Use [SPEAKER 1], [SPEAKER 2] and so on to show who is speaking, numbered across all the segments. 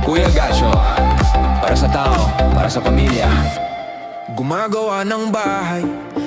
[SPEAKER 1] Kuya Gacho, para sa tao, para sa pamilya.
[SPEAKER 2] Gumagawa ng bahay,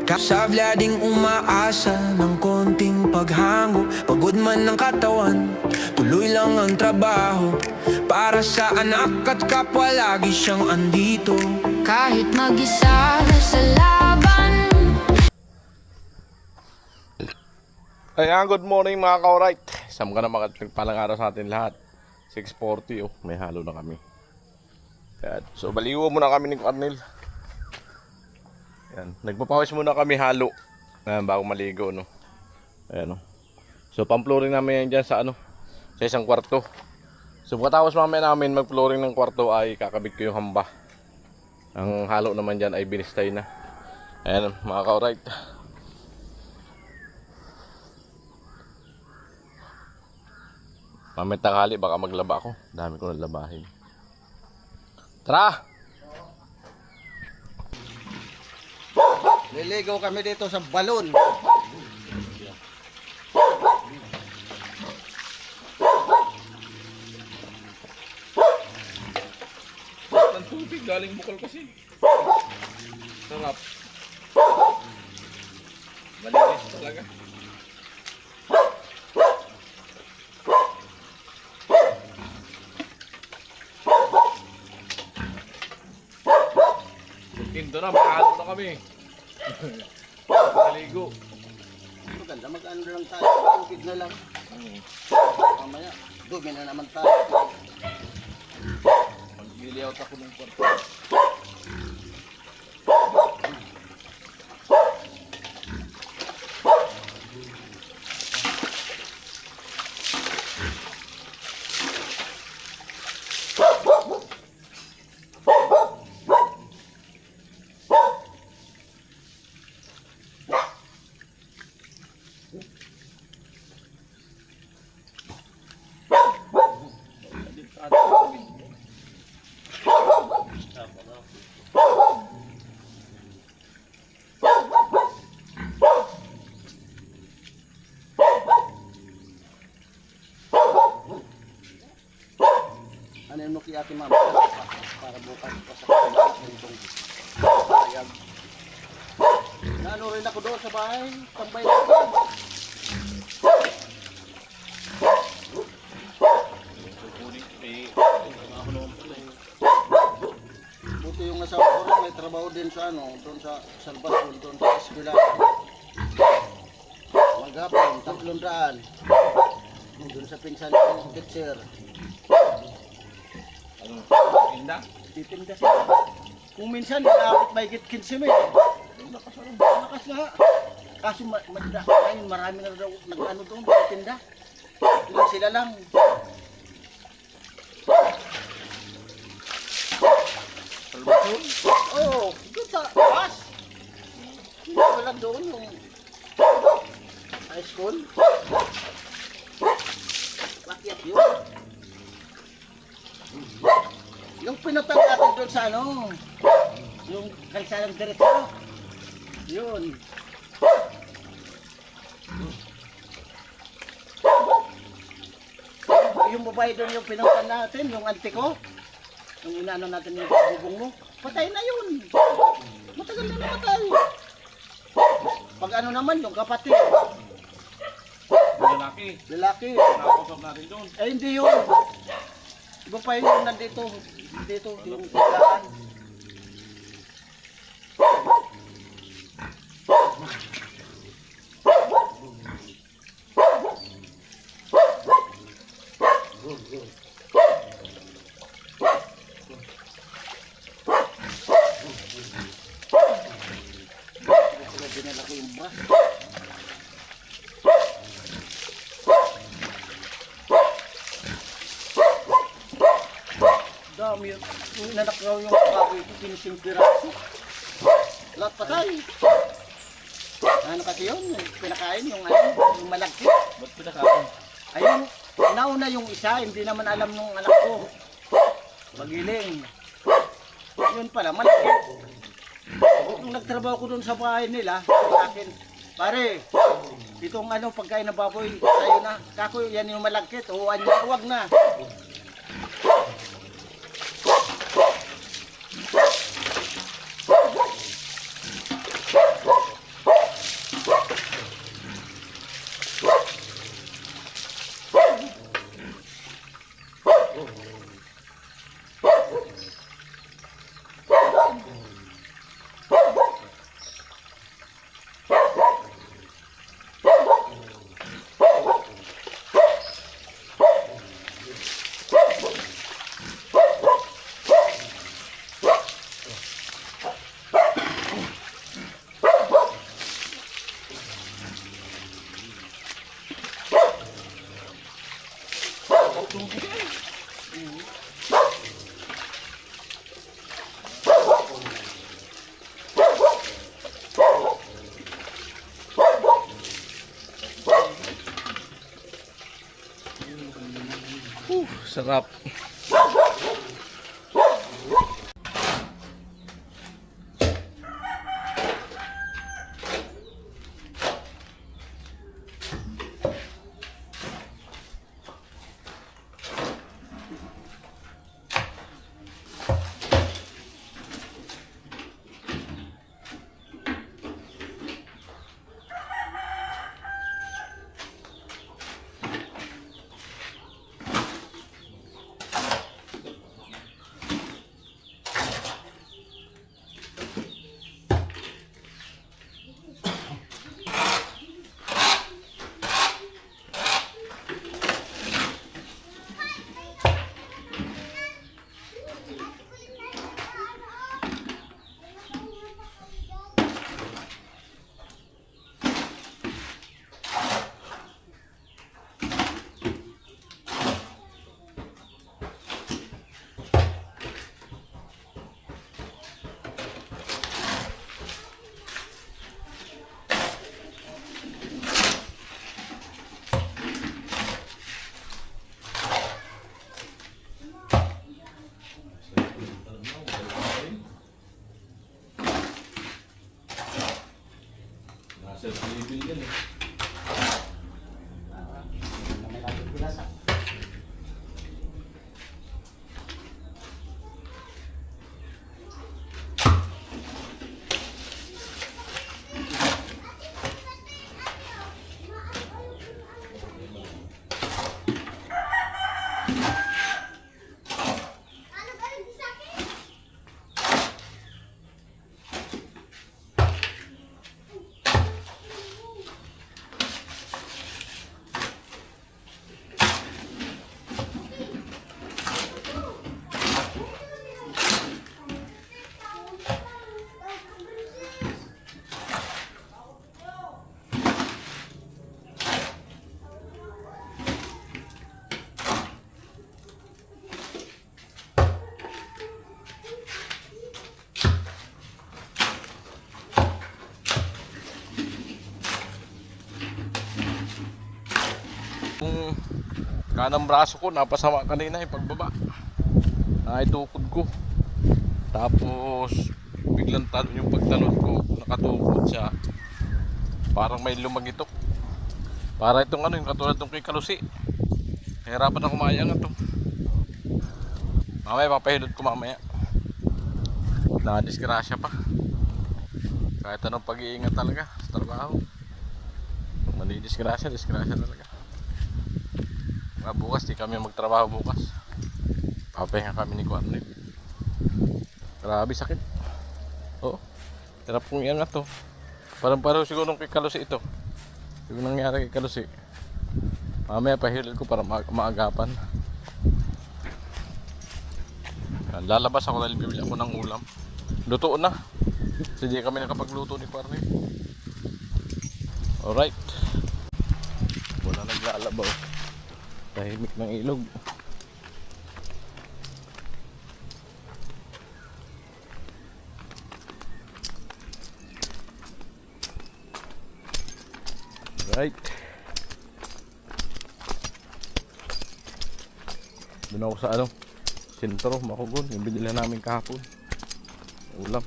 [SPEAKER 2] kasabla ding umaasa ng konting paghango. Pagod man ng katawan, tuloy lang ang trabaho. Para sa anak at kapwa lagi siyang andito.
[SPEAKER 3] Kahit mag-isa sa laban.
[SPEAKER 4] Ayan, good morning mga ka-alright. Isang ka na palang araw sa atin lahat. 6:40, oh, may halo na kami. Ayan. So baliwo muna kami ni Cornel. Ayan, nagpapawis muna kami halo. Ayan, bago maligo, no. Ayan, oh. So pang-flooring namin yan dyan sa sa isang kwarto. So pagkatapos mamaya namin mag-flooring ng kwarto ay kakabit ko yung hamba. Ang halo naman dyan ay binistay na. Ayan mga ka-alright. Mamaya tanghali baka maglaba ako. Dami ko nalabahin. Tara!
[SPEAKER 5] Liligaw kami dito sa balon.
[SPEAKER 4] Ang tubig galing bukal kasi. Sarap. Malinis talaga. Tinto na, makahalo na kami. Maligo.
[SPEAKER 5] Maganda, mag-ano lang tayo. Tubig na lang. Mamaya, dumi na naman tayo.
[SPEAKER 4] Mag-layout ako ng kwarto.
[SPEAKER 5] Ano yung nuki ate mama? Para bukas pa sa kanyang sayag. Naano rin ako doon sa bahay. Tambay lang ako. Buti yung asawa ko rin, may trabaho din sa doon sa Salvador, doon sa eskwela. Maghapon, 300. Doon sa pinsan ko, teacher.
[SPEAKER 4] Tinda?
[SPEAKER 5] Titinda siya. Kung minsan, inaabot may higit 15 eh. Lakas nga. Kaso ngayon, marami na daw nag-ano doon, titinda. Ilan sila lang.
[SPEAKER 4] Salvador?
[SPEAKER 5] Oo, doon sa bus. Hindi ko lang doon yung high school. Bakit yun? Yung pinutang natin doon sa yung kalsadang diretso. Yun. Yung babae doon yung pinutang natin, yung auntie ko. Yung inaano natin yung bubong mo. Patay na yun. Matagal na namatay. Pag ano naman, yung kapatid.
[SPEAKER 4] Lalaki.
[SPEAKER 5] Lalaki.
[SPEAKER 4] Nakakasap natin doon.
[SPEAKER 5] Eh hindi yun. Iba pa yun yung nandito. Dito, yung tigaan. Dinala ko yung bus. Dami yun. Yung inanak raw yung baboy ko, 15 piraso. Lahat patay. Ano kasi yun? Pinakain yung yung malagkit.
[SPEAKER 4] Ba't pinakain?
[SPEAKER 5] Ayun, nauna yung isa, hindi naman alam nung anak ko. Magiling. Yun pala, malagkit. Nung nagtrabaho ko doon sa bahay nila, sa akin, pare, itong pagkain ng baboy, sa'yo na. Kako, yan yung malagkit. O, wag na.
[SPEAKER 4] Sarap. Nasa level yan eh. Yung kanang braso ko napasama kanina yung pagbaba, naitukod ko, tapos biglang yung pagtalon ko nakatukod siya, parang may lumagitok, para itong ano yung katulad ng kay Kalusi. Hirapan ako kumayang ito. Mamaya papahilot ko mamaya, nadisgrasya pa. Kahit anong pag-iingat talaga sa trabaho, disgrasya talaga. Bukas di kami magtrabaho bukas. Papahinga kami ni Kwarnel. Grabe sakit. Oo. Hirap kong iangat to. Parang pareho siguro nung kay Kalusi ito. Yung nangyari kay Kalusi. Mamaya pahilid ko para maagapan. Lalabas ako dahil bibili ako ng ulam. Luto na. Kasi di kami nakapagluto ni Kwarnel. Alright. Wala naglalabaw. Tahimik ng ilog. Right. Doon ako sa sentro, Makugon. Yung binili namin kahapon. Ulam.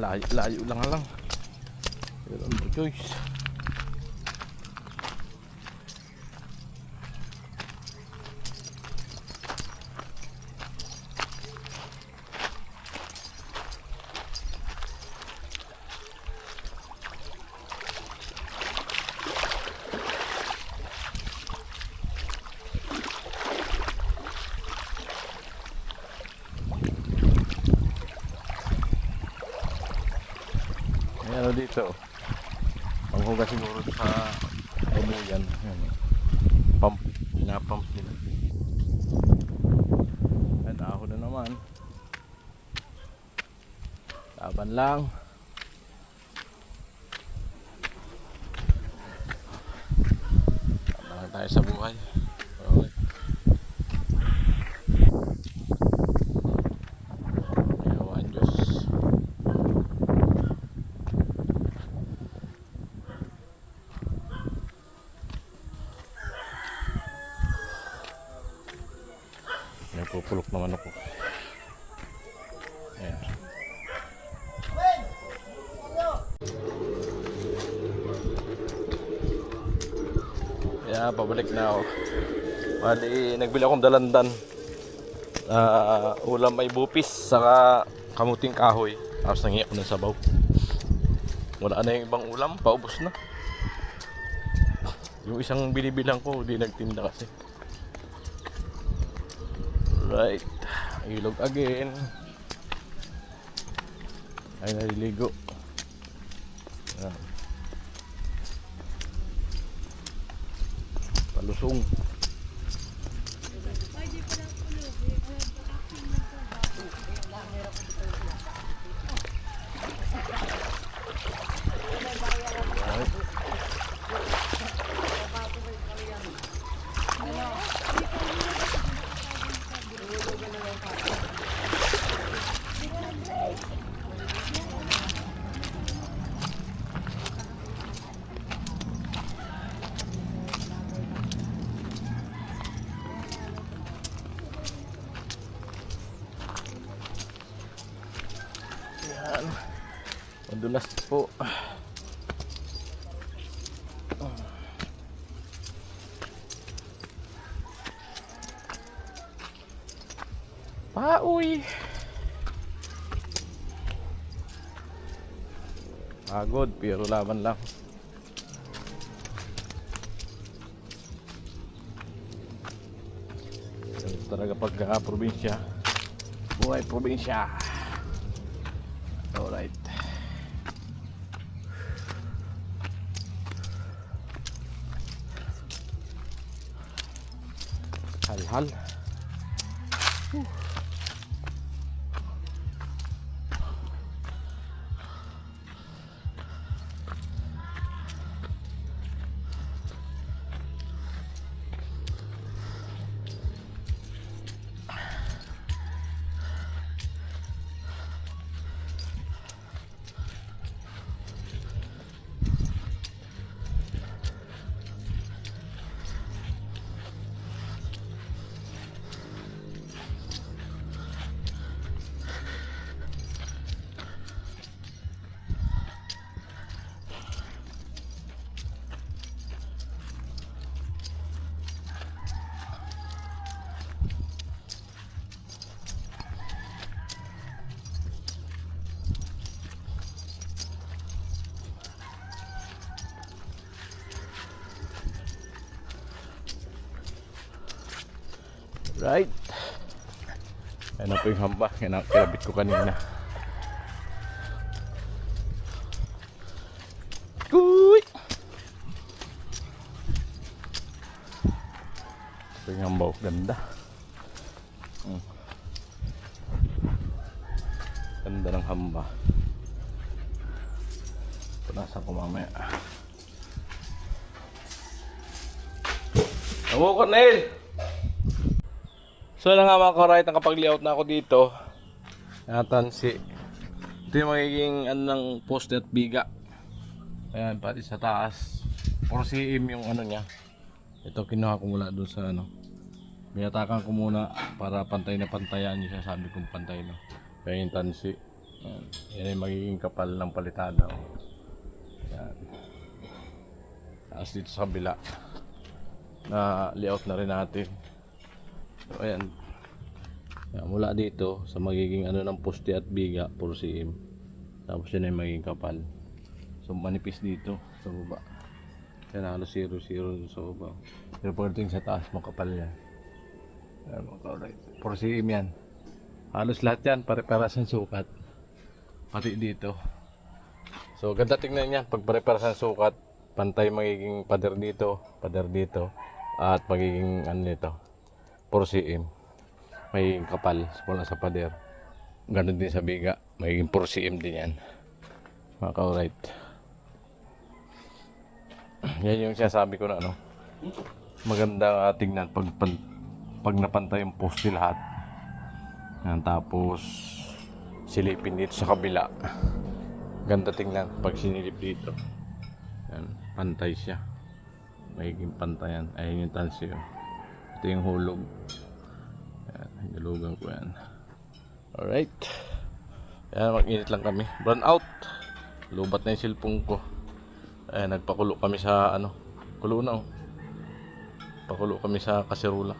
[SPEAKER 4] Layo lang. Pero no choice. Ano dito? Panghugas siguro sa tubuyan. Pump, pinapump nila. At ako na naman. Laban lang. Laban lang tayo sa buhay. Alright. Ayawan Diyos. Pupulok naman ako. Ayan. Yeah, pabalik na ako. Bali, nagbili akong dalandan. Ulam ay bupis, saka kamuting kahoy. Tapos nangiyak ko ng sabaw. Wala na yung ibang ulam, paubos na. Yung isang binibilang ko, di nagtinda kasi. Right, ilog again. Ay naliligo. Ayan. Palusong. Yan. Madulas po. Pauy. Pagod pero laban lang. Yan talaga pagka probinsya. Buhay probinsya. Alright. Hal-hal. Right. Ayan na po yung hamba. Yan ang kinabit ko kanina. Uy! Ito yung hamba. Ganda. Ganda ng hamba. Punasan ko mamaya. Ako, Cornel! So na nga mga ka-right, nakapag-layout na ako dito. Tansi. Ito yung magiging ano ng poste at biga. Ayan, pati sa taas. 4cm yung ano niya. Ito kinuha ko mula doon sa ano. Binatakan ko muna para pantay na pantayan niya siya. Sabi kong pantay na. Kaya yung tansi. Ayan. Yan yung magiging kapal ng palitada. Ayan. Tapos dito sa kabila. Na layout na rin natin. So, ayan. Yan, mula dito sa magiging ano ng poste at biga 4cm. Tapos yun ay magiging kapal. So manipis dito sa baba. Yan halos 0-0 sa baba. Pero pagdating sa taas makapal yan. Ayan, alright. 4cm yan. Halos lahat yan pare-paras ng sukat. Pati dito. So ganda tingnan yan. Pag pare-paras ng sukat, pantay magiging pader dito at magiging ano nito 4cm. Magiging kapal mula sa pader. Ganun din sa biga. Magiging 4cm din yan. Mga ka-alright. Yan yung sinasabi ko na ano. Maganda tingnan pag napantay yung poste lahat. Yan, tapos silipin dito sa kabila. Ganda tingnan pag sinilip dito. Yan, pantay siya. Magiging pantayan. Ayun yung tansyo. Ito yung hulog. Ayan, Tulugan ko yan. Alright. Ayan, mag-init lang kami. Brown out. Lubat na yung cellphone ko. Ayan, nagpakulo kami sa ano. Kulo na oh. Pakulo kami sa kaserula.